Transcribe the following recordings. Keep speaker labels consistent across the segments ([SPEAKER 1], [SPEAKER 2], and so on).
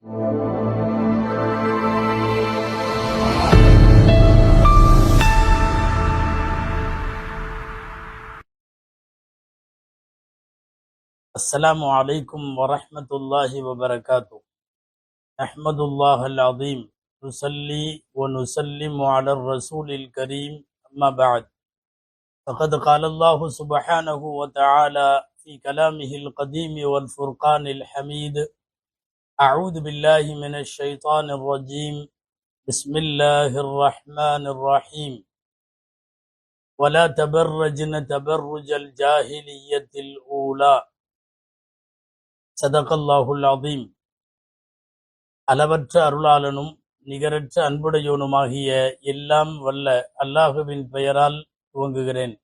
[SPEAKER 1] السلام عليكم ورحمة الله وبركاته. نحمد الله العظيم نصلي ونسلم على الرسول الكريم أما بعد فقد قال الله سبحانه وتعالى في كلامه القديم والفرقان الحميد: أعوذ بالله من الشيطان الرجيم بسم الله الرحمن الرحيم ولا تبرجن تبرج الجاهلية الأولى صدق الله العظيم. அளவற்ற அருளாளனும் நிகரற்ற அன்புடையோனுமாகிய எல்லாம் வல்ல அல்லாஹுவின் பெயரால் துவங்குகிறேன்.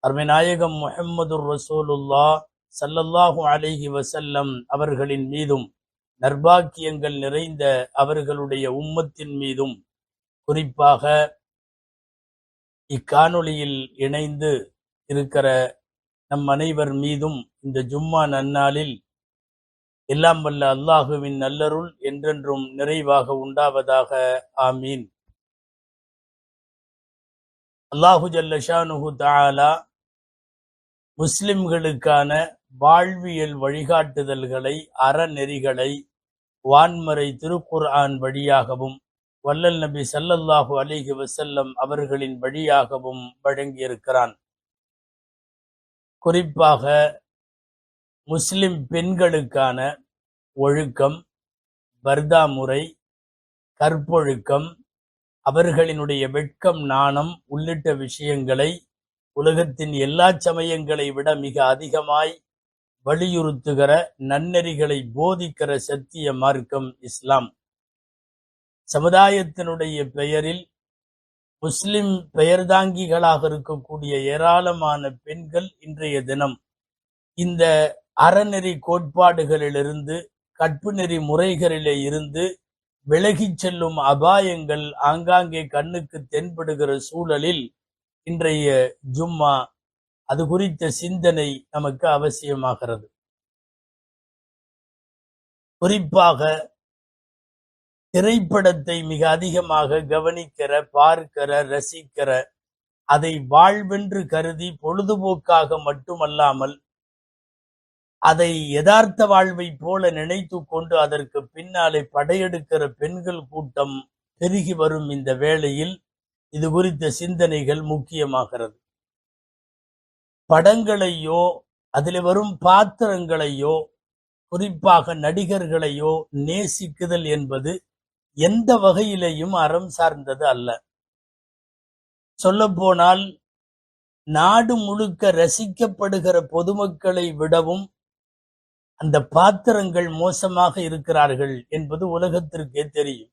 [SPEAKER 1] அருமைநாயகம் முஹம்மதுர் ரசூலுல்லாஹ் ஸல்லல்லாஹு அலைஹி வஸல்லம் அவர்களின் மீதும் நற்பாக்கியங்கள் நிறைந்த அவர்களுடைய உம்மத்தின் மீதும் குறிப்பாக இக்காணொளியில் இணைந்து இருக்கிற நம் அனைவர் மீதும் இந்த ஜும்மா நன்னாளில் எல்லாம் வல்ல அல்லாஹுவின் நல்லருள் என்றென்றும் நிறைவாக உண்டாவதாக. ஆமீன். அல்லாஹு ஜல்ல ஷானுஹு தஆலா முஸ்லிம்களுக்கான வாழ்வியல் வழிகாட்டுதல்களை, அறநெறிகளை வான்மறை திருக்குர்ஆன் வழியாகவும் வல்லல் நபி ஸல்லல்லாஹு அலைஹி வஸல்லம் அவர்களின் வழியாகவும் வழங்கியிருக்கிறான். குறிப்பாக முஸ்லிம் பெண்களுக்கான ஒழுக்கம், பர்தா முறை, கற்பொழுக்கம், அவர்களினுடைய வெட்கம், நாணம் உள்ளிட்ட விஷயங்களை உலகத்தின் எல்லா சமயங்களை விட மிக அதிகமாய் வலியுறுத்துகிற, நன்னெறிகளை போதிக்கிற சத்திய மார்க்கம் இஸ்லாம். சமுதாயத்தினுடைய பெயரில் முஸ்லிம் பெயர்தாங்கிகளாக இருக்கக்கூடிய ஏராளமான பெண்கள் இன்றைய தினம் இந்த அறநெறி கோட்பாடுகளிலிருந்து, கற்பு நெறி முறைகளிலே இருந்து விலகிச் செல்லும் அபாயங்கள் ஆங்காங்கே கண்ணுக்கு தென்படுகிற சூழலில் இன்றைய ஜும்மா அது குறித்த சிந்தனை நமக்கு அவசியமாகிறது. குறிப்பாக திரைப்படத்தை மிக அதிகமாக கவனிக்கிற, பார்க்கிற, ரசிக்கிற, அதை வாழ்வென்று கருதி பொழுதுபோக்காக மட்டுமல்லாமல் அதை யதார்த்த வாழ்வை போல நினைத்து கொண்டு அதற்கு பின்னாலே படையெடுக்கிற பெண்கள் கூட்டம் பெருகி வரும் இந்த வேளையில் இது குறித்த சிந்தனைகள் முக்கியமாகிறது. படங்களையோ அதில் வரும் பாத்திரங்களையோ குறிப்பாக நடிகர்களையோ நேசிக்குதல் என்பது எந்த வகையிலேயும் அறம் சார்ந்தது அல்ல. சொல்லப்போனால் நாடு முழுக்க ரசிக்கப்படுகிற பொதுமக்களை விடவும் அந்த பாத்திரங்கள் மோசமாக இருக்கிறார்கள் என்பது உலகத்திற்கே தெரியும்.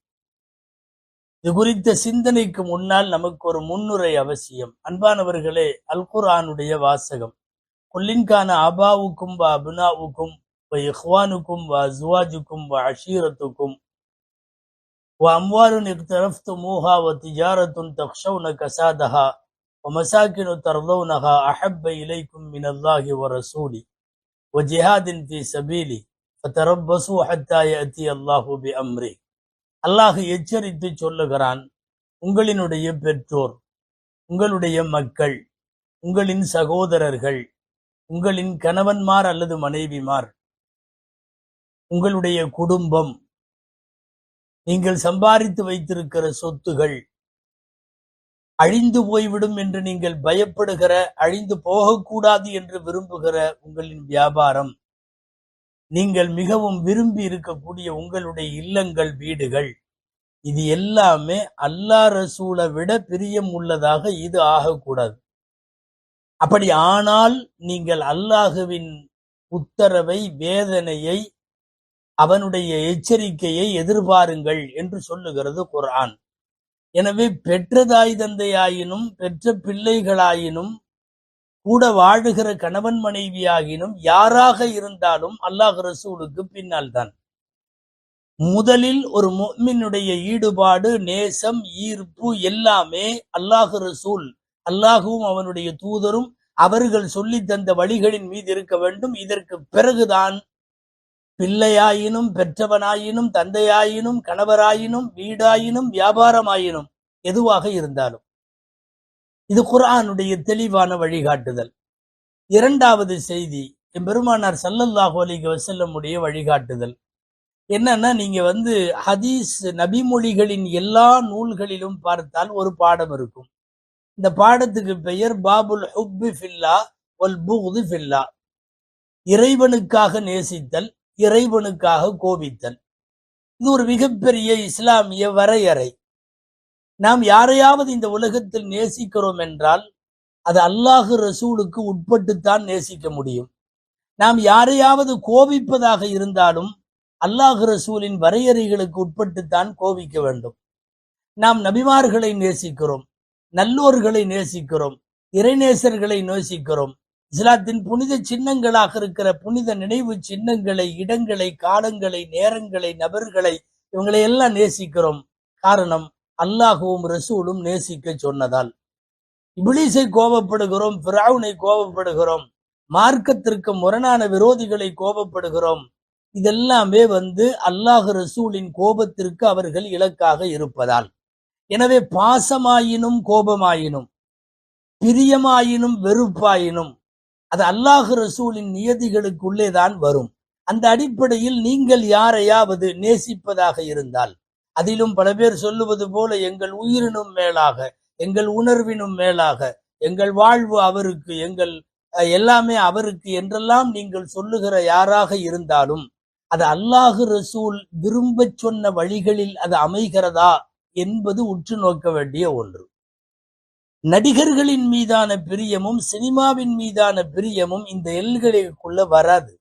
[SPEAKER 1] இது குறித்த சிந்தனைக்கு முன்னால் நமக்கு ஒரு முன்னுரை அவசியம். அன்பானவர்களே, அல் குர்ஆனுடைய வாசகம்: குல்லின்கான ஆபாவுக்கும் வ அபுனாவுக்கும் வ இஹ்வானுக்கும் வ அஸ்வாஜுக்கும் வ அஷீரத்துக்கும் வ அம்வாலுன் இக்தரஃப்துமூஹா வ திஜாரத்துன் தக்ஷௌன கசாதஹா வ மசாகினு தர்லௌனஹா அஹப்ப இலைக்கும் மினல்லாஹி வ ரசூலி வஜிஹாதின் ஃபீ சபீலி ஃபதரப்பஸூ ஹத்தா யஅதி அல்லாஹு பிஅம்ரி. அல்லாஹ் எச்சரித்து சொல்லுகிறான், உங்களினுடைய பெற்றோர், உங்களுடைய மக்கள், உங்களின் சகோதரர்கள், உங்களின் கணவன்மார் அல்லது மனைவிமார், உங்களுடைய குடும்பம், நீங்கள் சம்பாதித்து வைத்திருக்கிற சொத்துகள் அழிந்து போய்விடும் என்று நீங்கள் பயப்படுகிற, அழிந்து போகக்கூடாது என்று விரும்புகிற உங்களின் வியாபாரம், நீங்கள் மிகவும் விரும்பி இருக்கக்கூடிய உங்களுடைய இல்லங்கள், வீடுகள், இது எல்லாமே அல்லாஹ் ரசூலை விட பிரியம் உள்ளதாக இது ஆகக்கூடாது. அப்படி ஆனால் நீங்கள் அல்லாஹுவின் உத்தரவை, வேதனையை, அவனுடைய எச்சரிக்கையை எதிர்பாருங்கள் என்று சொல்லுகிறது குர்ஆன். எனவே பெற்ற தாய் தந்தையாயினும், பெற்ற பிள்ளைகளாயினும், கூட வாழுகிற கணவன் மனைவியாகினும், யாராக இருந்தாலும் அல்லாஹ் ரசூலுக்கு பின்னால் தான். முதலில் ஒரு முஃமினுடைய ஈடுபாடு, நேசம், ஈர்ப்பு எல்லாமே அல்லாஹ் ரசூல், அல்லாஹுவும் அவனுடைய தூதரும் அவர்கள் சொல்லி தந்த வழிகளின் மீது இருக்க வேண்டும். இதற்கு பிறகுதான் பிள்ளையாயினும் பெற்றவனாயினும் தந்தையாயினும் கணவராயினும் வீடாயினும் வியாபாரமாயினும் எதுவாக இருந்தாலும் இது குர்ஆனுடைய தெளிவான வழிகாட்டுதல். இரண்டாவது செய்தி, எம்பெருமானார் ஸல்லல்லாஹு அலைஹி வஸல்லம் உடைய வழிகாட்டுதல் என்னன்னா, நீங்க ஹதீஸ் நபிமொழிகளின் எல்லா நூல்களிலும் பார்த்தால் ஒரு பாடம் இருக்கும். இந்த பாடத்துக்கு பெயர் பாபுல் ஹுப்பி ஃபில்லா வல் புக்தி ஃபில்லா. இறைவனுக்காக நேசித்தல், இறைவனுக்காக கோபித்தல். இது ஒரு மிகப்பெரிய இஸ்லாமிய வரையறை. நாம் யாரையாவது இந்த உலகத்தில் நேசிக்கிறோம் என்றால் அது அல்லாஹ் ரசூலுக்கு உட்பட்டுத்தான் நேசிக்க முடியும். நாம் யாரையாவது கோபிப்பதாக இருந்தாலும் அல்லாஹ் ரசூலின் வரையறைகளுக்கு உட்பட்டுத்தான் கோபிக்க வேண்டும். நாம் நபிமார்களை நேசிக்கிறோம், நல்லோர்களை நேசிக்கிறோம், இறைநேசர்களை நேசிக்கிறோம். இஸ்லாத்தின் புனித சின்னங்களாக இருக்கிற புனித நினைவு சின்னங்களை, இடங்களை, காலங்களை, நேரங்களை, நபர்களை, இவங்களை எல்லாம் நேசிக்கிறோம். காரணம், அல்லாஹுவும் ரசூலும் நேசிக்க சொன்னதால். இப்லீஸை கோபப்படுகிறோம், ஃபிரௌனை கோபப்படுகிறோம், மார்க்கத்திற்கு முரணான விரோதிகளை கோபப்படுகிறோம். இதெல்லாமே அல்லாஹ் ரசூலின் கோபத்திற்கு அவர்கள் இலக்காக இருப்பதால். எனவே பாசமாயினும் கோபமாயினும், பிரியமாயினும் வெறுப்பாயினும் அது அல்லாஹ் ரசூலின் நியதிகளுக்குள்ளே தான் வரும். அந்த அடிப்படையில் நீங்கள் யாரையாவது நேசிப்பதாக இருந்தால், அதிலும் பல பேர் சொல்லுவது போல எங்கள் உயிரினும் மேலாக, எங்கள் உணர்வினும் மேலாக, எங்கள் வாழ்வு அவருக்கு, எங்கள் எல்லாமே அவருக்கு என்றெல்லாம் நீங்கள் சொல்லுகிற யாராக இருந்தாலும் அது அல்லாஹ் ரசூல் விரும்ப சொன்ன வழிகளில் அது அமைகிறதா என்பது உற்று நோக்க வேண்டிய ஒன்று. நடிகர்களின் மீதான பிரியமும் சினிமாவின் மீதான பிரியமும் இந்த எல்களுக்குள்ள வராது.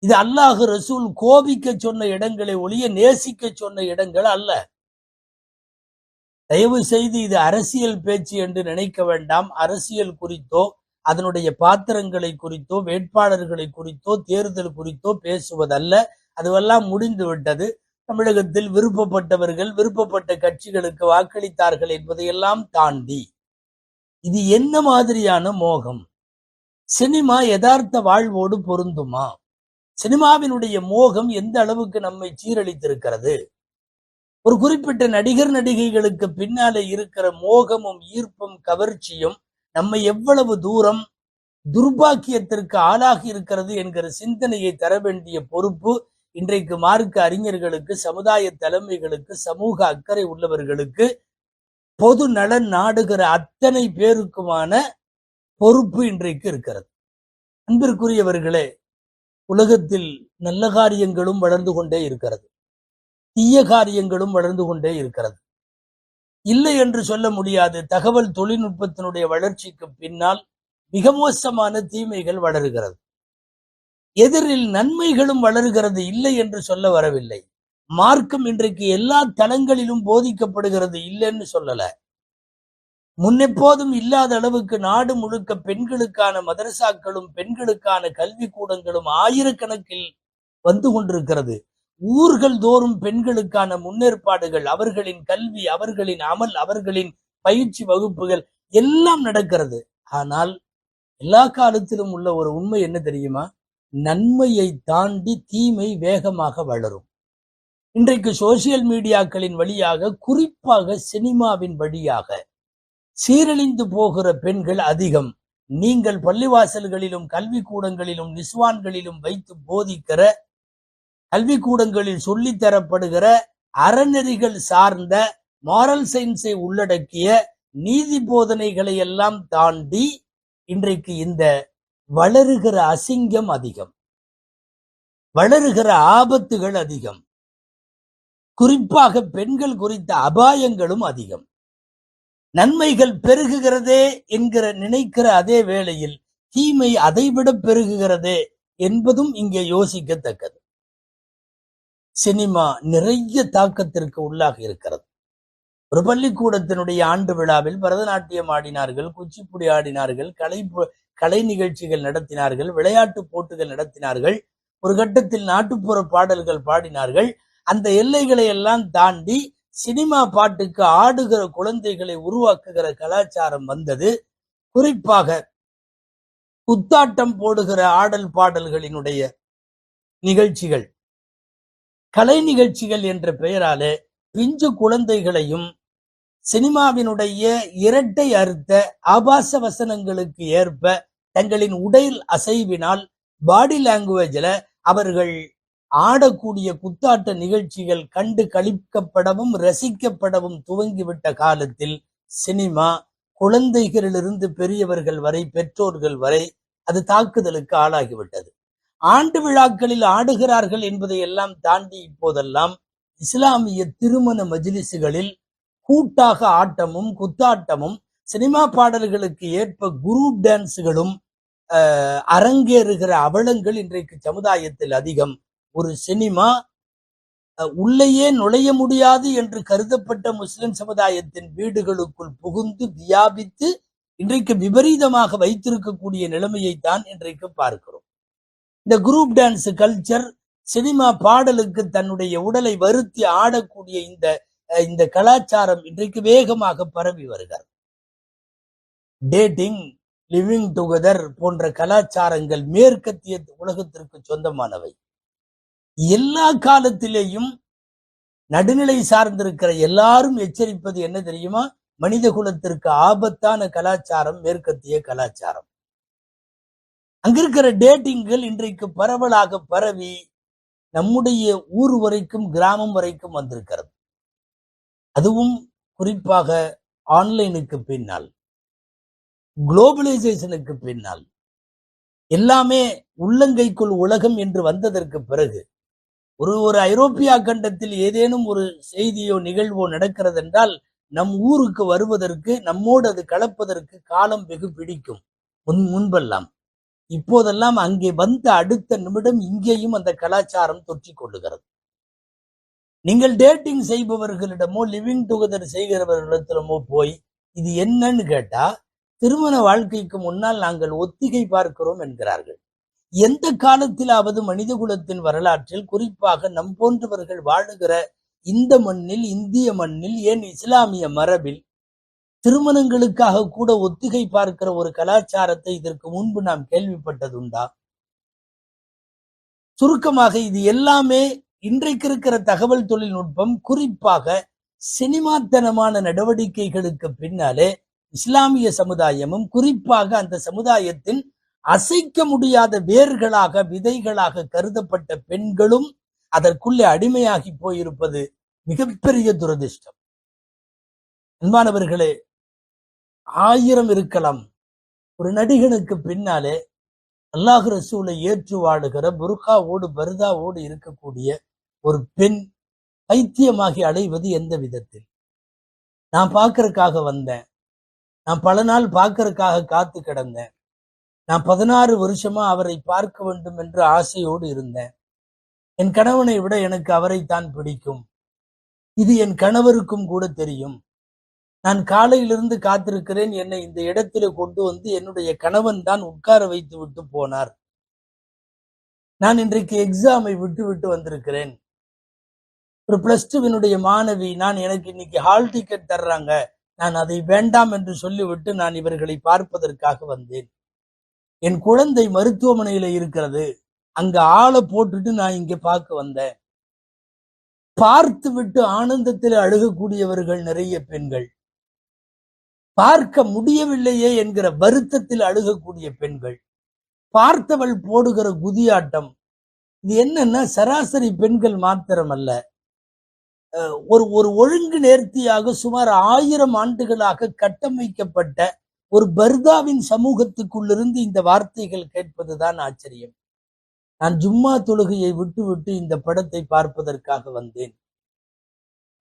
[SPEAKER 1] இது அல்லாஹ் ரசூல் கோபிக்க சொன்ன இடங்களை ஒழிய நேசிக்க சொன்ன இடங்கள் அல்ல. தயவு செய்து இது அரசியல் பேச்சு என்று நினைக்க வேண்டாம். அரசியல் குறித்தோ, அதனுடைய பாத்திரங்களை குறித்தோ, வேட்பாளர்களை குறித்தோ, தேர்தல் குறித்தோ பேசுவதல்ல. அதுவெல்லாம் முடிந்து விட்டது. தமிழகத்தில் விருப்பப்பட்டவர்கள் விருப்பப்பட்ட கட்சிகளுக்கு வாக்களித்தார்கள் என்பதையெல்லாம் தாண்டி இது என்ன மாதிரியான மோகம்? சினிமா யதார்த்த வாழ்வோடு பொருந்துமா? சினிமாவினுடைய மோகம் எந்த அளவுக்கு நம்மை சீரழித்திருக்கிறது? ஒரு குறிப்பிட்ட நடிகர் நடிகைகளுக்கு பின்னாலே இருக்கிற மோகமும் ஈர்ப்பும் கவர்ச்சியும் நம்மை எவ்வளவு தூரம் துர்பாக்கியத்திற்கு ஆளாகி இருக்கிறது என்கிற சிந்தனையை தர வேண்டிய பொறுப்பு இன்றைக்கு மார்க்க அறிஞர்களுக்கு, சமுதாய தலைமைகளுக்கு, சமூக அக்கறை உள்ளவர்களுக்கு, பொது நலன் நாடுகிற அத்தனை பேருக்குமான பொறுப்பு இன்றைக்கு இருக்கிறது. அன்பிற்குரியவர்களே, உலகத்தில் நல்ல காரியங்களும் வளர்ந்து கொண்டே இருக்கிறது, தீய காரியங்களும் வளர்ந்து கொண்டே இருக்கிறது. இல்லை என்று சொல்ல முடியாது. தகவல் தொழில்நுட்பத்தினுடைய வளர்ச்சிக்கு பின்னால் மிக மோசமான தீமைகள் வளருகிறது. எதிரில் நன்மைகளும் வளர்கிறது, இல்லை என்று சொல்ல வரவில்லை. மார்க்கம் இன்றைக்கு எல்லா தளங்களிலும் போதிக்கப்படுகிறது, இல்லைன்னு சொல்லல. முன்னெப்போதும் இல்லாத அளவுக்கு நாடு முழுக்க பெண்களுக்கான மதரசாக்களும் பெண்களுக்கான கல்வி கூடங்களும் ஆயிரக்கணக்கில் வந்து கொண்டிருக்கிறது. ஊர்கள் தோறும் பெண்களுக்கான முன்னேற்பாடுகள், அவர்களின் கல்வி, அவர்களின் அமல், அவர்களின் பயிற்சி வகுப்புகள் எல்லாம் நடக்கிறது. ஆனால் எல்லா காலத்திலும் உள்ள ஒரு உண்மை என்ன தெரியுமா? நன்மையை தாண்டி தீமை வேகமாக வளரும். இன்றைக்கு சோசியல் மீடியாக்களின் வழியாக, குறிப்பாக சினிமாவின் வழியாக சீரழிந்து போகிற பெண்கள் அதிகம். நீங்கள் பள்ளிவாசல்களிலும் கல்வி கூடங்களிலும் நிஸ்வான்களிலும் வைத்து போதிக்கிற, கல்வி கூடங்களில் சொல்லித்தரப்படுகிற அறநெறிகள் சார்ந்த மாரல் சயின்ஸை உள்ளடக்கிய நீதி போதனைகளை எல்லாம் தாண்டி இன்றைக்கு இந்த வளருகிற அசிங்கம் அதிகம், வளருகிற ஆபத்துகள் அதிகம், குறிப்பாக பெண்கள் குறித்த அபாயங்களும் அதிகம். நன்மைகள் பெருகுகிறதே என்கிற நினைக்கிற அதே வேளையில் தீமை அதைவிட பெருகுகிறதே என்பதும் இங்கே யோசிக்கத்தக்கது. சினிமா நிறைய தாக்கத்திற்கு உள்ளாக இருக்கிறது. ஒரு பள்ளிக்கூடத்தினுடைய ஆண்டு விழாவில் பரதநாட்டியம் ஆடினார்கள், குச்சிப்புடி ஆடினார்கள், கலை நிகழ்ச்சிகள் நடத்தினார்கள், விளையாட்டு போட்டிகள் நடத்தினார்கள், ஒரு கட்டத்தில் நாட்டுப்புற பாடல்கள் பாடினார்கள். அந்த எல்லைகளை எல்லாம் தாண்டி சினிமா பாட்டுக்கு ஆடுகிற குழந்தைகளை உருவாக்குகிற கலாச்சாரம் வந்தது. குறிப்பாக குத்தாட்டம் போடுகிற ஆடல் பாடல்களினுடைய நிகழ்ச்சிகள், கலை நிகழ்ச்சிகள் என்ற பெயராலே பிஞ்சு குழந்தைகளையும் சினிமாவினுடைய இரட்டை அர்த்த ஆபாச வசனங்களுக்கு ஏற்ப தங்களின் உடல் அசைவினால் பாடி லாங்குவேஜ்ல அவர்கள் ஆடக்கூடிய குத்தாட்ட நிகழ்ச்சிகள் கண்டு களிக்கப்படவும் ரசிக்கப்படவும் துவங்கிவிட்ட காலத்தில் சினிமா குழந்தைகளிலிருந்து பெரியவர்கள் வரை, பெற்றோர்கள் வரை அது தாக்குதலுக்கு ஆளாகிவிட்டது. ஆண்டு விழாக்களில் ஆடுகிறார்கள் என்பதை எல்லாம் தாண்டி இப்போதெல்லாம் இஸ்லாமிய திருமண மஜ்லிஸுகளில் கூட்டாக ஆட்டமும் குத்தாட்டமும் சினிமா பாடல்களுக்கு ஏற்ப குரூப் டான்ஸுகளும் அரங்கேறுகிற அவலங்கள் இன்றைக்கு சமுதாயத்தில் அதிகம். ஒரு சினிமா உள்ளேயே நுழைய முடியாது என்று கருதப்பட்ட முஸ்லிம் சமுதாயத்தின் வீடுகளுக்குள் புகுந்து வியாபித்து இன்றைக்கு விபரீதமாக வைத்திருக்கக்கூடிய நிலைமையை தான் இன்றைக்கு பார்க்கிறோம். இந்த குரூப் டான்ஸ் கல்ச்சர், சினிமா பாடலுக்கு தன்னுடைய உடலை வருத்தி ஆடக்கூடிய இந்த கலாச்சாரம் இன்றைக்கு வேகமாக பரவி வருகிறது. டேட்டிங், லிவிங் டுகெதர் போன்ற கலாச்சாரங்கள் மேற்கத்திய உலகத்திற்கு சொந்தமானவை. எல்லா காலத்திலேயும் நடுநிலை சார்ந்திருக்கிற எல்லாரும் எச்சரிப்பது என்ன தெரியுமா? மனித குலத்திற்கு ஆபத்தான கலாச்சாரம் மேற்கத்திய கலாச்சாரம். அங்கிருக்கிற டேட்டிங்கள் இன்றைக்கு பரவலாக பரவி நம்முடைய ஊர் வரைக்கும், கிராமம் வரைக்கும் வந்திருக்கிறது. அதுவும் குறிப்பாக ஆன்லைனுக்கு பின்னால், குளோபலைசேஷனுக்கு பின்னால், எல்லாமே உள்ளங்கைக்குள் உலகம் என்று வந்ததற்கு பிறகு ஒரு ஐரோப்பியா கண்டத்தில் ஏதேனும் ஒரு செய்தியோ நிகழ்வோ நடக்கிறது என்றால் நம் ஊருக்கு வருவதற்கு, நம்மோடு அது கலப்பதற்கு காலம் வெகு பிடிக்கும். முன்பெல்லாம். இப்போதெல்லாம் அங்கே வந்த அடுத்த நிமிடம் இங்கேயும் அந்த கலாச்சாரம் தொற்றிக் கொள்ளுகிறது. நீங்கள் டேட்டிங் செய்பவர்களிடமோ லிவிங் டுகெதர் செய்கிறவர்களிடத்திலமோ போய் இது என்னன்னு கேட்டா, திருமண வாழ்க்கைக்கு முன்னால் நாங்கள் ஒத்திகை பார்க்கிறோம் என்கிறார்கள். எந்த காலத்திலாவது மனித குலத்தின் வரலாற்றில், குறிப்பாக நம் போன்றவர்கள் வாழுகிற இந்த மண்ணில், இந்திய மண்ணில், ஏன் இஸ்லாமிய மரபில் திருமணங்களுக்காக கூட ஒத்திகை பார்க்கிற ஒரு கலாச்சாரத்தை இதற்கு முன்பு நாம் கேள்விப்பட்டதுண்டா? சுருக்கமாக இது எல்லாமே இன்றைக்கு இருக்கிற தகவல் தொழில்நுட்பம், குறிப்பாக சினிமாத்தனமான நடவடிக்கைகளுக்கு பின்னாலே இஸ்லாமிய சமுதாயமும், குறிப்பாக அந்த சமுதாயத்தின் அசைக்க முடியாத வேர்களாக, விதைகளாக கருதப்பட்ட பெண்களும் அதற்குள்ளே அடிமையாகி போயிருப்பது மிகப்பெரிய துரதிர்ஷ்டம். அன்பானவர்களே, 1000 இருக்கலாம். ஒரு நடிகனுக்கு பின்னாலே அல்லாஹ் ரசூலை ஏற்று வாழுகிற, புர்காவோடு பர்தாவோடு இருக்கக்கூடிய ஒரு பெண் பைத்தியமாகி அடைவது எந்த விதத்தில்? நான் பார்க்கறதுக்காக வந்தேன், நான் பல நாள் பார்க்கறதுக்காக காத்து கிடந்தேன், நான் 16 வருஷமா அவரை பார்க்க வேண்டும் என்று ஆசையோடு இருந்தேன், என் கணவனை விட எனக்கு அவரைத்தான் பிடிக்கும், இது என் கணவருக்கும் கூட தெரியும், நான் காலையிலிருந்து காத்திருக்கிறேன், என்னை இந்த இடத்திலே கொண்டு வந்து என்னுடைய கணவன் தான் உட்கார வைத்து விட்டு போனார், நான் இன்றைக்கு எக்ஸாமை விட்டு வந்திருக்கிறேன், ஒரு +2 மாணவி, எனக்கு இன்னைக்கு ஹால் டிக்கெட் தர்றாங்க, நான் அதை வேண்டாம் என்று சொல்லிவிட்டு நான் இவர்களை பார்ப்பதற்காக வந்தேன், என் குழந்தை மருத்துவமனையில இருக்கிறது, அங்க ஆளை போட்டுட்டு நான் இங்க பார்க்க வந்தேன். பார்த்து விட்டு ஆனந்தத்தில் அழுகக்கூடியவர்கள் நிறைய பெண்கள், பார்க்க முடியவில்லையே என்கிற வருத்தத்தில் அழுகக்கூடிய பெண்கள், பார்த்தவள் போடுகிற குதியாட்டம். இது என்னன்னா, சராசரி பெண்கள் மாத்திரம் அல்ல, ஒரு ஒழுங்கு நேர்த்தியாக சுமார் 1000 ஆண்டுகளாக கட்டமைக்கப்பட்ட ஒரு பர்தாவின் சமூகத்துக்குள்ளிருந்து இந்த வார்த்தைகள் கேட்பதுதான் ஆச்சரியம். நான் ஜும்மா தொழுகையை விட்டு இந்த படத்தை பார்ப்பதற்காக வந்தேன்.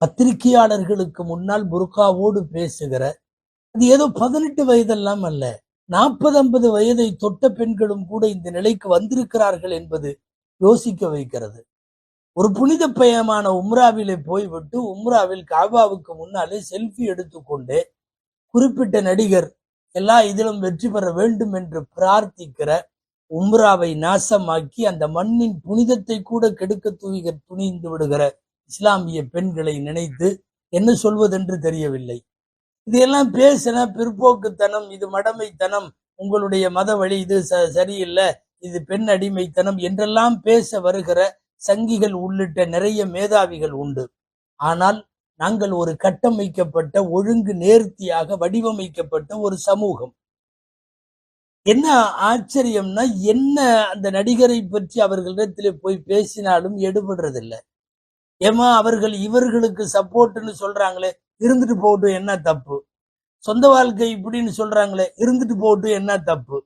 [SPEAKER 1] பத்திரிகையாளர்களுக்கு முன்னால் புர்காவோடு பேசுகிற, அது ஏதோ 18 வயதெல்லாம் அல்ல, 40-50 வயதை தொட்ட பெண்களும் கூட இந்த நிலைக்கு வந்திருக்கிறார்கள் என்பது யோசிக்க வைக்கிறது. ஒரு புனித பயணமான உம்ராவிலே போய்விட்டு உம்ராவில் காபாவுக்கு முன்னாலே செல்ஃபி எடுத்துக்கொண்டு குறிப்பிட்ட நடிகர் எல்லா இதிலும் வெற்றி பெற வேண்டும் என்று பிரார்த்திக்கிற, உம்ராவை நாசமாக்கி அந்த மண்ணின் புனிதத்தை கூட கெடுக்க துணிந்து விடுகிற இஸ்லாமிய பெண்களை நினைத்து என்ன சொல்வதென்று தெரியவில்லை. இதையெல்லாம் பேசின பிற்போக்குத்தனம், இது மடமைத்தனம், உங்களுடைய மத வழி இது சரியில்லை, இது பெண் அடிமைத்தனம் என்றெல்லாம் பேச வருகிற சங்கிகள் உள்ளிட்ட நிறைய மேதாவிகள் உண்டு. ஆனால் நாங்கள் ஒரு கட்டமைக்கப்பட்ட ஒழுங்கு நேர்த்தியாக வடிவமைக்கப்பட்ட ஒரு சமூகம். என்ன ஆச்சரியம்னா, என்ன அந்த நடிகரை பற்றி அவர்களிடத்திலே போய் பேசினாலும் எடுபடுறதில்லை. ஏமா அவர்கள் இவர்களுக்கு சப்போர்ட்னு சொல்றாங்களே, இருந்துட்டு போகட்டும், என்ன தப்பு? சொந்த வாழ்க்கை இப்படின்னு சொல்றாங்களே, இருந்துட்டு போகட்டும், என்ன தப்பு?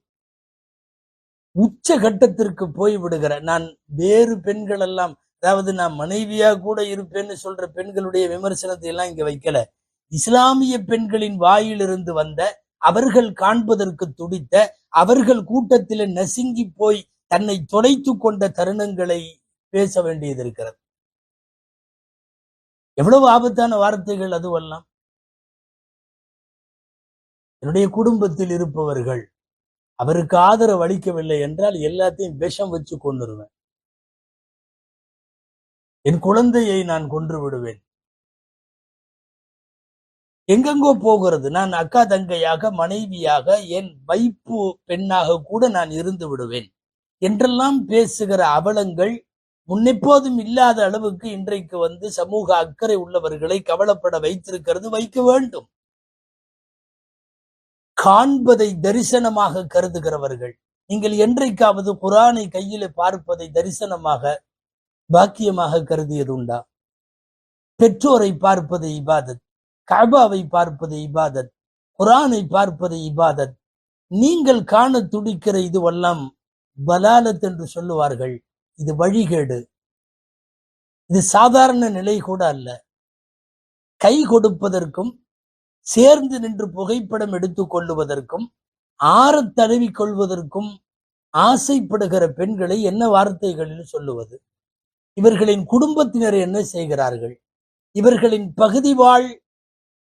[SPEAKER 1] உச்ச கட்டத்திற்கு போய் விடுகிற நான் வேறு பெண்கள் எல்லாம், அதாவது நான் மனைவியா கூட இருப்பேன்னு சொல்ற பெண்களுடைய விமர்சனத்தை எல்லாம் இங்க வைக்கல. இஸ்லாமிய பெண்களின் வாயிலிருந்து வந்த, அவர்கள் காண்பதற்கு துடித்த, அவர்கள் கூட்டத்தில் நசுங்கி போய் தன்னை தொலைத்து கொண்ட தருணங்களை பேச வேண்டியது இருக்கிறது. எவ்வளவு ஆபத்தான வார்த்தைகள் அதுவெல்லாம். என்னுடைய குடும்பத்தில் இருப்பவர்கள் அவருக்கு ஆதரவு அளிக்கவில்லை என்றால் எல்லாத்தையும் விஷம் வச்சு கொண்டுருவேன். என் குழந்தையை நான் கொன்று விடுவேன். எங்கெங்கோ போகிறது. நான் அக்கா தங்கையாக, மனைவியாக, என் வைப்பு பெண்ணாக கூட நான் இருந்து விடுவேன் என்றெல்லாம் பேசுகிற அவலங்கள் முன்னெப்போதும் இல்லாத அளவுக்கு இன்றைக்கு வந்து சமூக அக்கறை உள்ளவர்களை கவலைப்பட வைத்திருக்கிறது. வைக்க வேண்டும். காண்பதை தரிசனமாக கருதுகிறவர்கள், நீங்கள் என்றைக்காவது குர்ஆனை கையிலே பார்ப்பதை தரிசனமாக பாக்கியமாக கருதியது உண்டா? பெற்றோரை பார்ப்பது இபாதத், கஅபாவை பார்ப்பது இபாதத், குர்ஆனை பார்ப்பது இபாதத். நீங்கள் காண துடிக்கிற இதுவெல்லாம் பலாலத் என்று சொல்லுவார்கள். இது வழிகேடு. இது சாதாரண நிலை கூட அல்ல. கை கொடுப்பதற்கும் சேர்ந்து நின்று புகைப்படம் எடுத்துக் கொள்ளுவதற்கும் ஆறத் தழுவிக் கொள்வதற்கும் ஆசைப்படுகிற பெண்களை என்ன வார்த்தைகளில் சொல்லுவது? இவர்களின் குடும்பத்தினர் என்ன செய்கிறார்கள்? இவர்களின் பகுதி வாழ்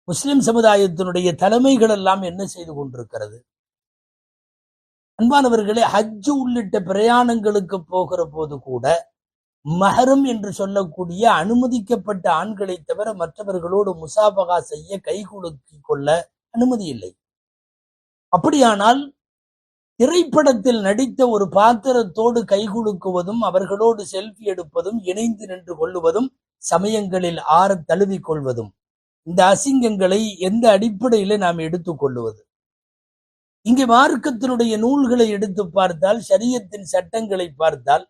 [SPEAKER 1] முஸ்லிம் சமுதாயத்தினுடைய தலைமைகள் எல்லாம் என்ன செய்து கொண்டிருக்கிறது? அன்பானவர்களே, ஹஜ் உள்ளிட்ட பிரயாணங்களுக்கு போகிற போது கூட மஹரம் என்று சொல்லக்கூடிய அனுமதிக்கப்பட்ட ஆண்களை தவிர மற்றவர்களோடு முசாபகா செய்ய, கை குலுக்கிக் கொள்ள அனுமதி இல்லை. அப்படியானால் திரைப்படத்தில் நடித்த ஒரு பாத்திரத்தோடு கைகுலுக்குவதும், அவர்களோடு செல்ஃபி எடுப்பதும், இணைந்து நின்று கொள்ளுவதும், சமயங்களில் ஆறத் தழுவிக் கொள்வதும், இந்த அசிங்கங்களை எந்த அடிப்படையில நாம் எடுத்துக் கொள்ளுவது? இங்கே மார்க்கத்தினுடைய நூல்களை எடுத்து பார்த்தால், ஷரியத்தின் சட்டங்களை பார்த்தால்,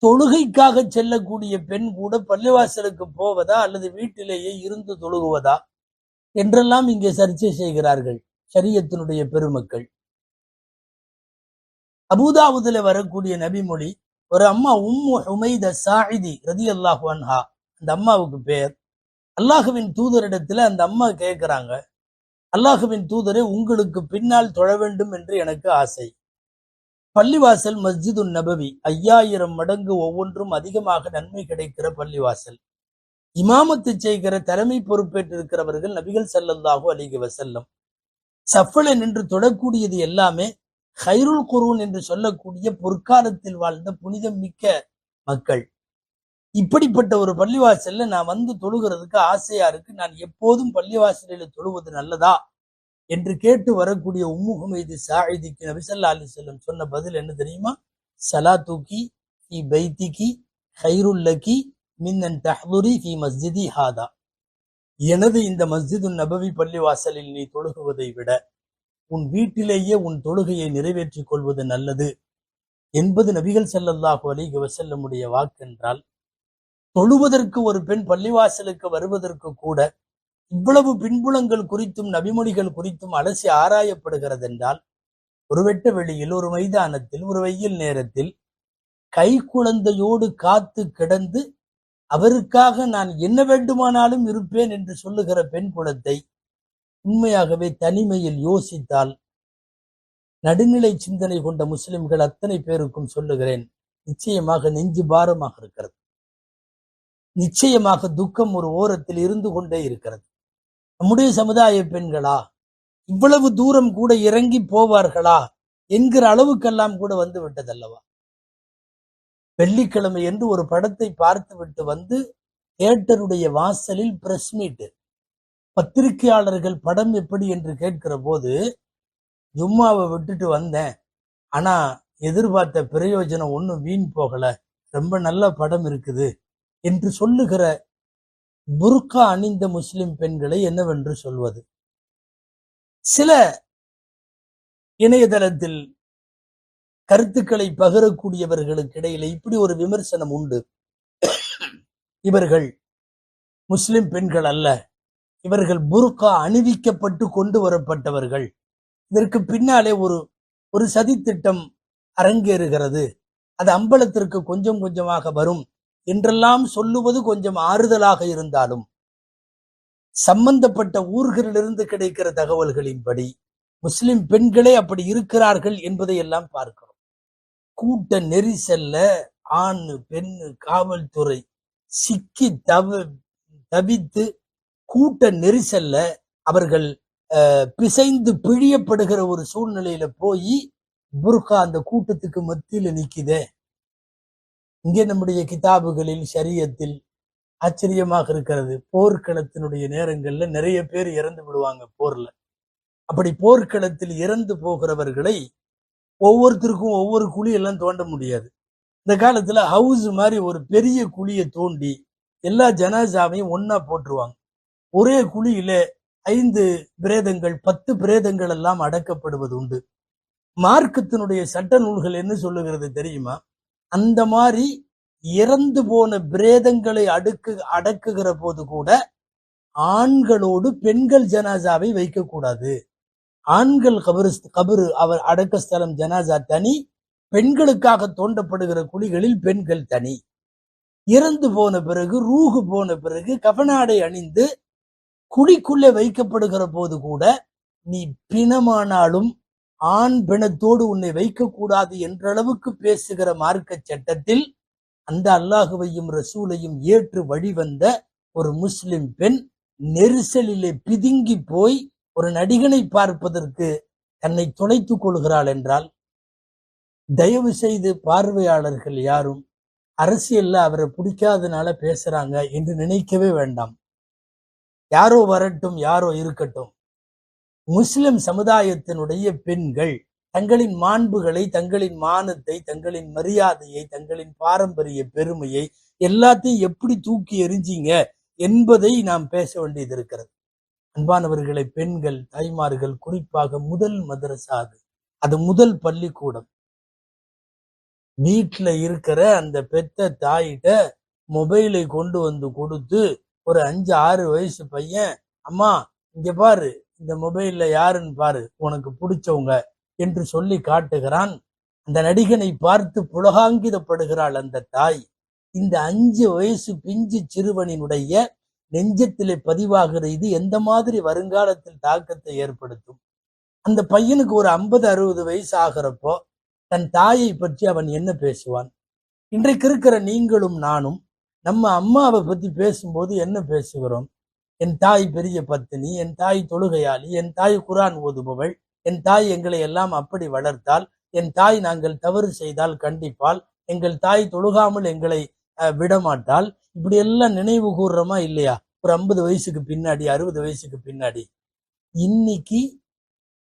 [SPEAKER 1] தொழுகைக்காக செல்லக்கூடிய பெண் கூட பள்ளிவாசலுக்கு போவதா அல்லது வீட்டிலேயே இருந்து தொழுகுவதா என்றெல்லாம் இங்கே சர்ச்சை செய்கிறார்கள் ஷரியத்தினுடைய பெருமக்கள். அபூதாவுதுல வரக்கூடிய நபிமொழி, ஒரு அம்மா உம்மு ஹுமைத சாயிதி ரலியல்லாஹு அன்ஹா, அந்த அம்மாவுக்கு பேர். அல்லாஹுவின் தூதரிடத்துல அந்த அம்மா கேட்கிறாங்க, அல்லாஹுவின் தூதரே, உங்களுக்கு பின்னால் தொழ வேண்டும் என்று எனக்கு ஆசை. பள்ளிவாசல் மஸ்ஜிது நபவி 5000 மடங்கு ஒவ்வொன்றும் அதிகமாக நன்மை கிடைக்கிற பள்ளிவாசல். இமாமத்து செய்கிற தலைமை பொறுப்பேற்றிருக்கிறவர்கள் நபிகள் ஸல்லல்லாஹு அலைஹி வஸல்லம். சஃப்ல நின்று தொடக்கூடியது எல்லாமே ஹைருல் குரூன் என்று சொல்லக்கூடிய பொற்காலத்தில் வாழ்ந்த புனிதம் மிக்க மக்கள். இப்படிப்பட்ட ஒரு பள்ளிவாசல்ல நான் வந்து தொழுகிறதுக்கு ஆசையா இருக்கு, நான் எப்போதும் பள்ளிவாசலில் தொழுவது நல்லதா என்று கேட்டு வரக்கூடிய உம்மு ஹுமைது சாயிதிக்கு நபி ஸல்லல்லாஹு அலைஹி வஸல்லம் சொன்ன பதில் என்ன தெரியுமா? ஸலாத்துகி ஃபீ பைத்திகி கைருல் லகி மின் அன் தஹ்துரி ஃபீ மஸ்ஜிதி ஹாதா. எனது இந்த மஸ்ஜிது நபவி பள்ளிவாசலில் நீ தொழுகுவதை விட உன் வீட்டிலேயே உன் தொழுகையை நிறைவேற்றிக் கொள்வது நல்லது என்பது நபிகள் ஸல்லல்லாஹு அலைஹி வஸல்லமுடைய வாக்கென்றால், தொழுவதற்கு ஒரு பெண் பள்ளிவாசலுக்கு வருவதற்கு கூட இவ்வளவு பின்புலங்கள் குறித்தும் நபிமொழிகள் குறித்தும் அலசி ஆராயப்படுகிறது என்றால், ஒரு வெட்ட வெளியில், ஒரு மைதானத்தில், ஒரு வெயில் நேரத்தில் கை குழந்தையோடு காத்து கிடந்து அவருக்காக நான் என்ன வேண்டுமானாலும் இருப்பேன் என்று சொல்லுகிற பெண் குலத்தை உண்மையாகவே தனிமையில் யோசித்தால், நடுநிலை சிந்தனை கொண்ட முஸ்லிம்கள் அத்தனை பேருக்கும் சொல்லுகிறேன், நிச்சயமாக நெஞ்சு பாரமாக இருக்கிறது. நிச்சயமாக துக்கம் ஒரு ஓரத்தில் இருந்து கொண்டே இருக்கிறது. நம்முடைய சமுதாய பெண்களா இவ்வளவு தூரம் கூட இறங்கி போவார்களா என்கிற அளவுக்கெல்லாம் கூட வந்து விட்டதல்லவா? வெள்ளிக்கிழமை என்று ஒரு படத்தை பார்த்து விட்டு வந்து தியேட்டருடைய வாசலில் பிரஸ் மீட், பத்திரிகையாளர்கள் படம் எப்படி என்று கேட்கிற போது, ஜும்மாவை விட்டுட்டு வந்தேன், ஆனா எதிர்பார்த்த பிரயோஜனம் ஒன்றும் வீண் போகல, ரொம்ப நல்ல படம் இருக்குது என்று சொல்லுகிற புர்கா அணிந்த முஸ்லிம் பெண்களை என்னவென்று சொல்வது? சில இணையதளத்தில் கருத்துக்களை பகிரக்கூடியவர்களுக்கு இடையில இப்படி ஒரு விமர்சனம் உண்டு. இவர்கள் முஸ்லிம் பெண்கள் அல்ல, இவர்கள் புர்கா அணிவிக்கப்பட்டு கொண்டு வரப்பட்டவர்கள். இதற்கு பின்னாலே ஒரு சதித்திட்டம் அரங்கேறுகிறது, அது அம்பலத்திற்கு கொஞ்சம் கொஞ்சமாக வரும் என்றெல்லாம் சொல்லுவது கொஞ்சம் ஆறுதலாக இருந்தாலும், சம்பந்தப்பட்ட ஊர்களிலிருந்து கிடைக்கிற தகவல்களின்படி முஸ்லிம் பெண்களே அப்படி இருக்கிறார்கள் என்பதை எல்லாம் பார்க்கிறோம். கூட்ட நெரிசல்ல ஆண் பெண் காவல்துறை சிக்கி தவித்து கூட்ட நெரிசல்ல அவர்கள் பிசைந்து பிழியப்படுகிற ஒரு சூழ்நிலையில போய் புர்கா அந்த கூட்டத்துக்கு மத்தியில நிக்குதே. இங்கே நம்முடைய கிதாபுகளில் ஷரியத்தில் ஆச்சரியமாக இருக்கிறது. போர்க்களத்தினுடைய நேரங்கள்ல நிறைய பேர் இறந்து விடுவாங்க போர்ல. அப்படி போர்க்களத்தில் இறந்து போகிறவர்களை ஒவ்வொருத்தருக்கும் ஒவ்வொரு குழி எல்லாம் தோண்ட முடியாது. இந்த காலத்துல ஹவுஸ் மாதிரி ஒரு பெரிய குழியை தோண்டி எல்லா ஜனாசாவையும் ஒன்னா போட்டுருவாங்க. ஒரே குழியில 5 பிரேதங்கள் 10 பிரேதங்கள் எல்லாம் அடக்கப்படுவது உண்டு. மார்க்கத்தினுடைய சட்ட நூல்கள் என்ன சொல்லுகிறது தெரியுமா? அந்த மாதிரி இறந்து போன பிரேதங்களை அடக்குகிற போது கூட ஆண்களோடு பெண்கள் ஜனாசாவை வைக்க கூடாது. ஆண்கள் கபரு அவர் அடக்க ஸ்தலம் ஜனாசா தனி, பெண்களுக்காக தோண்டப்படுகிற குழிகளில் பெண்கள் தனி. இறந்து போன பிறகு ரூஹு போன பிறகு கஃனாடை அணிந்து குழிக்குள்ளே வைக்கப்படுகிற போது கூட நீ பிணமானாலும் ஆண் பிணத்தோடு உன்னை வைக்க கூடாது என்ற அளவுக்கு பேசுகிற மார்க்க சட்டத்தில் அந்த அல்லாஹுவையும் ரசூலையும் ஏற்று வழிவந்த ஒரு முஸ்லிம் பெண் நெரிசலிலே பிதுங்கி போய் ஒரு நடிகனை பார்ப்பதற்கு தன்னை தொலைத்துக் கொள்கிறாள் என்றால், தயவு செய்து பார்வையாளர்கள் யாரும் அரசியல்ல அவரை பிடிக்காதனால பேசுறாங்க என்று நினைக்கவே வேண்டாம். யாரோ வரட்டும், யாரோ இருக்கட்டும். முஸ்லிம் சமுதாயத்தினுடைய பெண்கள் தங்களின் மாண்புகளை, தங்களின் மானத்தை, தங்களின் மரியாதையை, தங்களின் பாரம்பரிய பெருமையை எல்லாத்தையும் எப்படி தூக்கி எறிஞ்சிங்க என்பதை நாம் பேச வேண்டியது இருக்கிறது. அன்பானவர்களை, பெண்கள் தாய்மார்கள், குறிப்பாக முதல் மதரசா, அது முதல் பள்ளிக்கூடம். வீட்டுல இருக்கிற அந்த பெத்த தாயிட்ட மொபைலை கொண்டு வந்து கொடுத்து ஒரு 5-6 வயசு பையன், அம்மா இங்க பாரு, இந்த மொபைல்ல யாருன்னு பாரு, உனக்கு பிடிச்சவங்க என்று சொல்லி காட்டுகிறான். அந்த நடிகனை பார்த்து புலகாங்கிதப்படுகிறாள் அந்த தாய். இந்த 5 வயசு பிஞ்சு சிறுவனினுடைய நெஞ்சத்திலே பதிவாகிற இது எந்த மாதிரி வருங்காலத்தில் தாக்கத்தை ஏற்படுத்தும்? அந்த பையனுக்கு ஒரு 50-60 வயசு ஆகிறப்போ தன் தாயை பற்றி அவன் என்ன பேசுவான்? இன்றைக்கு இருக்கிற நீங்களும் நானும் நம்ம அம்மாவை பத்தி பேசும்போது என்ன பேசுகிறோம்? என் தாய் பெரிய பத்தினி, என் தாய் தொழுகையாளி, என் தாய் குரான் ஓதுபவள், என் தாய் எங்களை எல்லாம் அப்படி வளர்த்தால், என் தாய் நாங்கள் தவறு செய்தால் கண்டிப்பால், எங்கள் தாய் தொழுகாமல் எங்களை விடமாட்டால். இப்படி எல்லாம் நினைவு கூர்றோமா இல்லையா? ஒரு 50 வயசுக்கு பின்னாடி, 60 வயசுக்கு பின்னாடி. இன்னைக்கு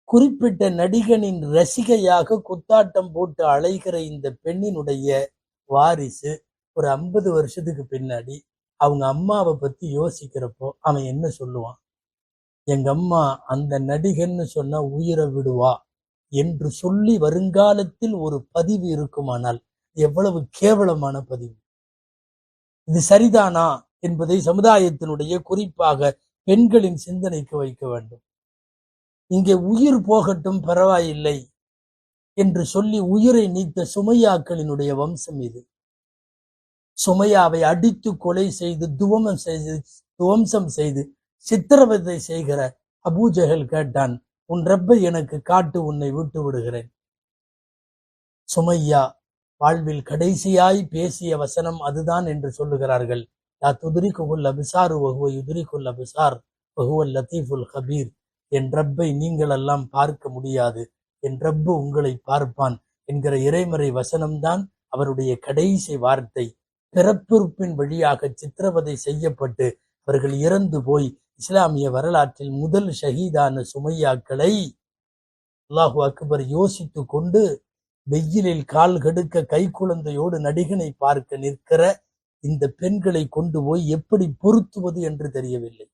[SPEAKER 1] குறிப்பிட்ட நடிகனின் ரசிகையாக குத்தாட்டம் போட்டு அழைகிற இந்த பெண்ணினுடைய வாரிசு ஒரு 50 வருஷத்துக்கு பின்னாடி அவங்க அம்மாவை பத்தி யோசிக்கிறப்போ அவன் என்ன சொல்லுவான்? எங்க அம்மா அந்த நடிகன்னு சொன்னா உயிரை விடுவா என்று சொல்லி வருங்காலத்தில் ஒரு பதிவு இருக்குமானால் எவ்வளவு கேவலமான பதிவு! இது சரிதானா என்பதை சமுதாயத்தினுடைய குறிப்பாக பெண்களின் சிந்தனைக்கு வைக்க வேண்டும். இங்கே உயிர் போகட்டும் பரவாயில்லை என்று சொல்லி உயிரை நீத்த சுமையாக்களினுடைய வம்சம் இது. சுமையாவை அடித்து கொலை செய்து துவம்சம் செய்து சித்திரவதை செய்கிற அபூஜஹல் கேட்டான், உன் ரப்பை எனக்கு காட்டு, உன்னை விட்டு விடுகிறேன். சுமையா வாழ்வில் கடைசியாய் பேசிய வசனம் அதுதான் என்று சொல்லுகிறார்கள். லா துத்ரிகுல் அப்சார் வஹுவ யுத்ரிகுல் அப்சார் வஹுவல் லத்தீஃபுல் கபீர். என் ரப்பை நீங்கள் எல்லாம் பார்க்க முடியாது, என் ரப்பு உங்களை பார்ப்பான் என்கிற இறைமறை வசனம்தான் அவருடைய கடைசி வார்த்தை. பிறப்புறுப்பின் வழியாக சித்திரவதை செய்யப்பட்டு அவர்கள் இறந்து போய் இஸ்லாமிய வரலாற்றில் முதல் ஷஹீதான சுமையாக்களை அல்லாஹு அக்பர் யோசித்து கொண்டு வெயிலில் கால் கெடுக்க கை குழந்தையோடு நடிகனை பார்க்க நிற்கிற இந்த பெண்களை கொண்டு போய் எப்படி பொருத்துவது என்று தெரியவில்லை.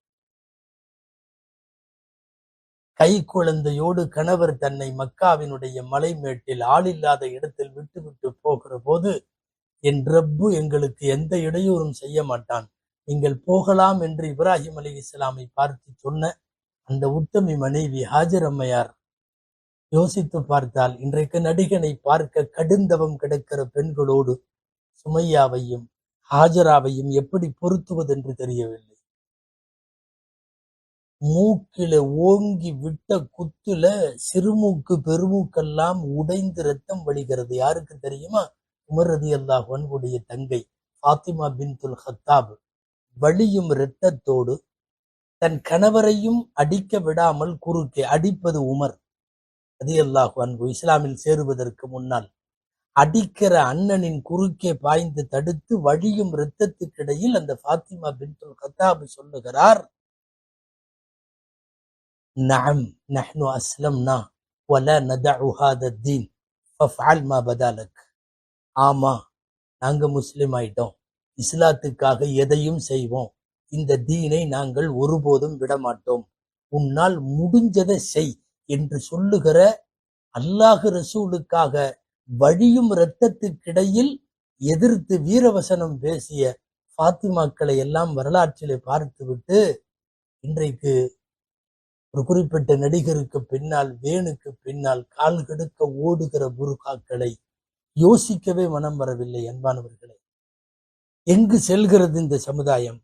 [SPEAKER 1] கை குழந்தையோடு கணவர் தன்னை மக்காவினுடைய மலைமேட்டில் ஆளில்லாத இடத்தில் விட்டுவிட்டு போகிற போது, என் ரப்பு எங்களுக்கு எந்த இடையூறும் செய்ய மாட்டான், நீங்கள் போகலாம் என்று இப்ராஹிம் அலைஹிஸ்ஸலாமை பார்த்து சொன்ன அந்த உத்தமி மனைவி ஹாஜர் அம்மையார் யோசித்து பார்த்தால், இன்றைக்கு நடிகனை பார்க்க கடுந்தவம் கிடக்கிற பெண்களோடு சுமையாவையும் ஹாஜராவையும் எப்படி பொருத்துவது என்று தெரியவில்லை. மூக்கில ஓங்கி விட்ட குத்துல சிறுமூக்கு பெருமூக்கெல்லாம் உடைந்து ரத்தம் வழிகிறது. யாருக்கு தெரியுமா? உமர் ரலியல்லாஹு அன்ஹுடைய தங்கை ஃபாத்திமா பின்துல் ஹத்தாப் வலியும் இரத்தத்தோடு தன் கணவரையும் அடிக்க விடாமல் குறுக்கே அடிப்பது உமர் ரலியல்லாஹு அன்ஹு இஸ்லாமில் சேருவதற்கு முன்னால் அடிக்கிற அண்ணனின் குறுக்கே பாய்ந்து தடுத்து வழியும் இரத்தத்துக்கிடையில் அந்த ஃபாத்திமா பின்துல் ஹத்தாப் சொல்லுகிறார், நஅம் நஹ்னு அஸ்லம்னா வலா நதஉ ஹாதா தீன் ஃபஃஅல் மா பதாலக். ஆமா, நாங்க முஸ்லிம் ஆயிட்டோம், இஸ்லாத்துக்காக எதையும் செய்வோம், இந்த தீனை நாங்கள் ஒருபோதும் விடமாட்டோம், உன்னால் முடிஞ்சதை செய் என்று சொல்லுகிற அல்லாஹ் ரசூலுக்காக வழியும் இரத்தத்துக்கிடையில் எதிர்த்து வீரவசனம் பேசிய ஃபாத்திமாக்களை எல்லாம் வரலாற்றிலே பார்த்துவிட்டு இன்றைக்கு ஒரு குறிப்பிட்ட நடிகருக்கு பின்னால் வேணுக்கு பின்னால் கால் கெடுக்க ஓடுகிற புர்காக்களை யோசிக்கவே மனம் வரவில்லை. அன்பானவர்களே, எங்கு செல்கிறது இந்த சமுதாயம்?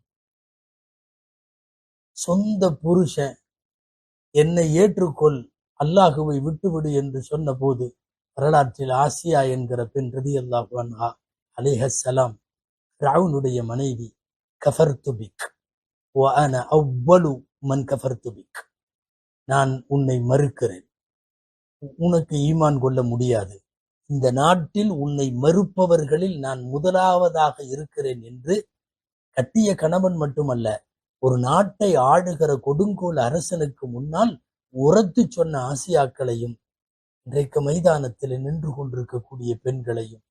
[SPEAKER 1] சொந்த புருஷன் என்னை ஏற்றுக்கொள், அல்லாஹுவை விட்டுவிடு என்று சொன்ன போது வரலாற்றில் ஆசியா என்கிற பெண் ரலியல்லாஹு அன்ஹா அலைஹஸ்ஸலாம் ஃபிரௌனுடைய மனைவி, கஃபர்து பிக் வ அன அவ்வலு மன் கஃபர்து பிக், நான் உன்னை மறுக்கிறேன், உனக்கு ஈமான் கொள்ள முடியாது, இந்த நாட்டில் உன்னை மறுப்பவர்களில் நான் முதலாவதாக இருக்கிறேன் என்று கட்டிய கணவன் மட்டுமல்ல, ஒரு நாட்டை ஆளுகிற கொடுங்கோல் அரசனுக்கு முன்னால் உரத்து சொன்ன ஆசியாக்களையும் இன்றைக்கு மைதானத்தில் நின்று கொண்டிருக்கக்கூடிய பெண்களையும்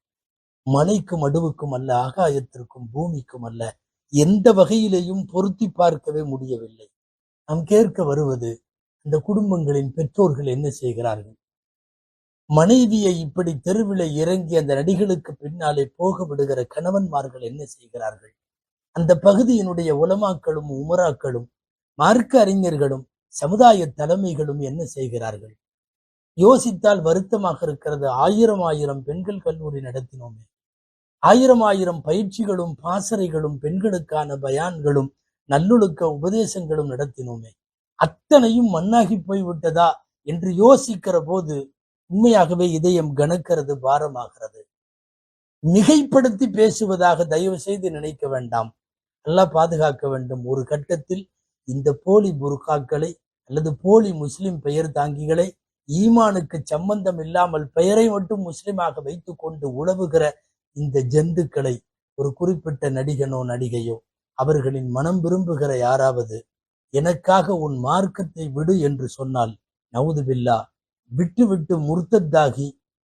[SPEAKER 1] மலைக்கும் அடுவுக்கும் அல்ல, ஆகாயத்திற்கும் பூமிக்கும் அல்ல, எந்த வகையிலேயும் பொருத்தி பார்க்கவே முடியவில்லை. நாம் கேட்க வருவது, அந்த குடும்பங்களின் பெற்றோர்கள் என்ன செய்கிறார்கள்? மனைவியை இப்படி தெருவில இறங்கி அந்த நடிகளுக்கு பின்னாலே போக விடுகிற கணவன்மார்கள் என்ன செய்கிறார்கள்? அந்த பகுதியினுடைய உலமாக்களும் உமராக்களும் மார்க்க அறிஞர்களும் சமுதாய தலைமைகளும் என்ன செய்கிறார்கள்? யோசித்தால் வருத்தமாக இருக்கிறது. ஆயிரம் பெண்கள் கல்லூரி நடத்தினோமே, ஆயிரம் பயிற்சிகளும் பாசறைகளும் பெண்களுக்கான பயான்களும் நல்லொழுக்க உபதேசங்களும் நடத்தினோமே, அத்தனையும் மண்ணாகி போய்விட்டதா என்று யோசிக்கிற போது உண்மையாகவே இதயம் கனக்கிறது, பாரமாகிறது. மிகைப்படுத்தி பேசுவதாக தயவு செய்து நினைக்க வேண்டாம், அல்லாஹ் பாதுகாக்க வேண்டும். ஒரு கட்டத்தில் இந்த போலி புர்காக்களை அல்லது போலி முஸ்லிம் பெயர் தாங்கிகளை ஈமானுக்கு சம்பந்தம் இல்லாமல் பெயரை மட்டும் முஸ்லிமாக வைத்துக் கொண்டு உழவுகிற இந்த ஜந்துக்களை ஒரு குறிப்பிட்ட நடிகனோ நடிகையோ அவர்களின் மனம் விரும்புகிற யாராவது எனக்காக உன் மார்க்கத்தை விடு என்று சொன்னால் நவுதுபில்லா விட்டு விட்டு முர்த்தத்தாகி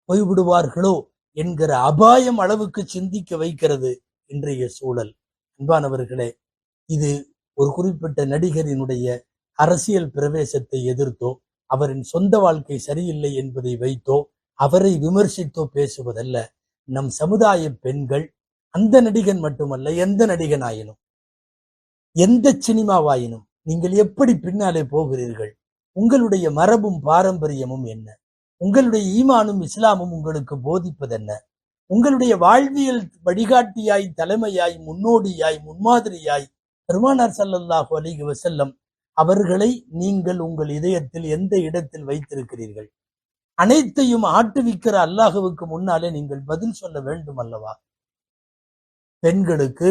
[SPEAKER 1] போய்விடுவார்களோ என்கிற அபாயம் அளவுக்கு சிந்திக்க வைக்கிறது இன்றைய சூழல். அன்பானவர்களே, இது ஒரு குறிப்பிட்ட நடிகரினுடைய அரசியல் பிரவேசத்தை எதிர்த்தோ அவரின் சொந்த வாழ்க்கை சரியில்லை என்பதை வைத்தோ அவரை விமர்சித்தோ பேசுவதல்ல. நம் சமுதாய பெண்கள், அந்த நடிகன் மட்டுமல்ல, எந்த நடிகனாயினும் எந்த சினிமாவாயினும் நீங்கள் எப்படி பின்னாலே போகிறீர்கள்? உங்களுடைய மரபும் பாரம்பரியமும் என்ன? உங்களுடைய ஈமானும் இஸ்லாமும் உங்களுக்கு போதிப்பதென்ன? உங்களுடைய வாழ்வியல் வழிகாட்டியாய், தலைமையாய், முன்னோடியாய், முன்மாதிரியாய் பெருமானார் ஸல்லல்லாஹு அலைஹி வஸல்லம் அவர்களை நீங்கள் உங்கள் இதயத்தில் எந்த இடத்தில் வைத்திருக்கிறீர்கள்? அனைத்தையும் ஆட்டுவிக்கிற அல்லாஹுவுக்கு முன்னாலே நீங்கள் பதில் சொல்ல வேண்டும் அல்லவா? பெண்களுக்கு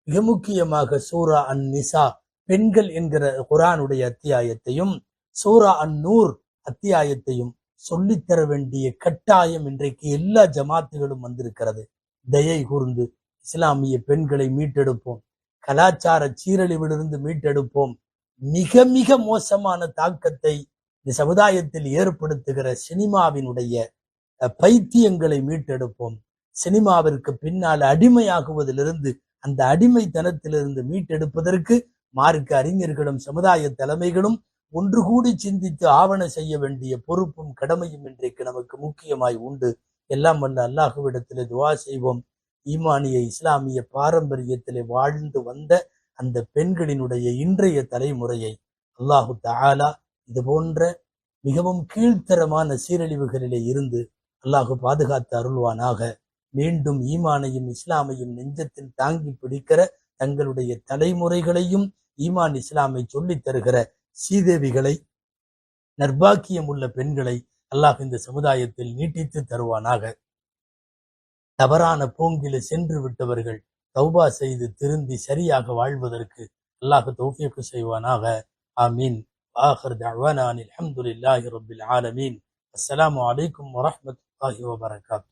[SPEAKER 1] மிக முக்கியமாக சூரா அன் நிசா பெண்கள் என்கிற குர்ஆனுடைய அத்தியாயத்தையும் சூரா அன் நூர் அத்தியாயத்தையும் சொல்லித்தர வேண்டிய கட்டாயம் இன்றைக்கு எல்லா ஜமாத்துகளும் வந்திருக்கிறது. தயை கூர்ந்து இஸ்லாமிய பெண்களை மீட்டெடுப்போம், கலாச்சார சீரழிவிலிருந்து மீட்டெடுப்போம். மிக மிக மோசமான தாக்கத்தை இந்த சமுதாயத்தில் ஏற்படுத்துகிற சினிமாவினுடைய பைத்தியங்களை மீட்டெடுப்போம். சினிமாவிற்கு பின்னால் அடிமையாகுவதிலிருந்து, அந்த அடிமைத்தனத்திலிருந்து மீட்டெடுப்பதற்கு மார்க்க அறிஞர்களும் சமுதாய தலைமைகளும் ஒன்று கூடி சிந்தித்து ஆவண செய்ய வேண்டிய பொறுப்பும் கடமையும் இன்றைக்கு நமக்கு முக்கியமாய் உண்டு. எல்லாம் வல்ல அல்லாஹுவிடத்திலே துவா செய்வோம். ஈமானிய இஸ்லாமிய பாரம்பரியத்திலே வாழ்ந்து வந்த அந்த பெண்களினுடைய இன்றைய தலைமுறையை அல்லாஹு தஆலா இது போன்ற மிகவும் கீழ்த்தரமான சீரழிவுகளிலே இருந்து அல்லாஹு பாதுகாத்து அருள்வானாக. மீண்டும் ஈமானையும் இஸ்லாமையும் நெஞ்சத்தில் தாங்கி பிடிக்கிற தங்களுடைய தலைமுறைகளையும் ஈமான் இஸ்லாமை சொல்லித் தருகிற சீதேவிகளை, நர்பாக்கியம் உள்ள பெண்களை அல்லாஹ் இந்த சமுதாயத்தில் நீட்டித்து தருவானாக. தவறான போங்கில சென்று விட்டவர்கள் தௌபா செய்து திருந்தி சரியாக வாழ்வதற்கு அல்லாஹ் தௌஃபீக் செய்வானாக. ஆமீன். ஆகிர் தஅவானா அல்ஹம்துலில்லாஹி ரப்பில் ஆலமீன். அஸ்ஸலாமு அலைக்கும் வரஹ்மத்துல்லாஹி வபரகாத்துஹு.